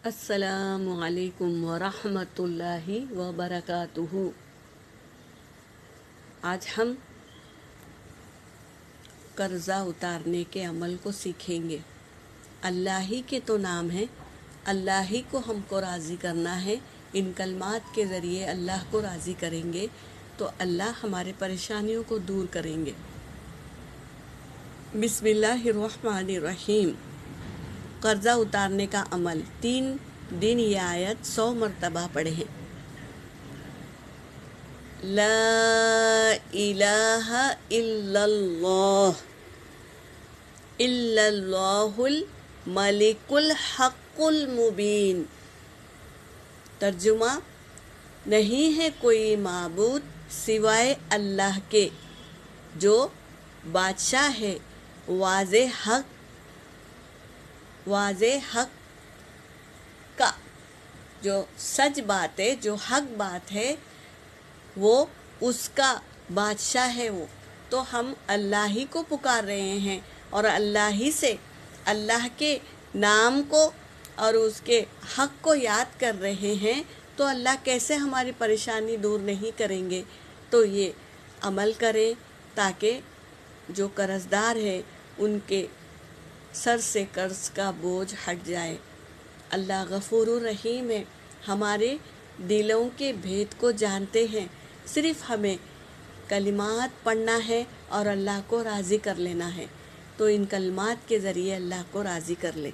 السلام علیکم ورحمۃ اللہ وبرکاتہ۔ آج ہم قرضہ اتارنے کے عمل کو سیکھیں گے۔ اللہ ہی کے تو نام ہے، اللہ ہی کو ہم کو راضی کرنا ہے۔ ان کلمات کے ذریعے اللہ کو راضی کریں گے تو اللہ ہمارے پریشانیوں کو دور کریں گے۔ بسم اللہ الرحمن الرحیم۔ قرضہ اتارنے کا عمل 3 دن یہ آیت 100 مرتبہ پڑھیں۔ لا الہ الا اللہ، الا اللہ الملک الحق المبین۔ ترجمہ: نہیں ہے کوئی معبود سوائے اللہ کے جو بادشاہ ہے، واضح حق کا، جو سچ بات ہے، جو حق بات ہے، وہ اس کا بادشاہ ہے وہ۔ تو ہم اللہ ہی کو پکار رہے ہیں اور اللہ ہی سے اللہ کے نام کو اور اس کے حق کو یاد کر رہے ہیں، تو اللہ کیسے ہماری پریشانی دور نہیں کریں گے۔ تو یہ عمل کریں تاکہ جو قرض دار ہے ان کے سر سے قرض کا بوجھ ہٹ جائے۔ اللہ غفور الرحیم ہے، ہمارے دلوں کے بھید کو جانتے ہیں۔ صرف ہمیں کلمات پڑھنا ہے اور اللہ کو راضی کر لینا ہے۔ تو ان کلمات کے ذریعے اللہ کو راضی کر لیں۔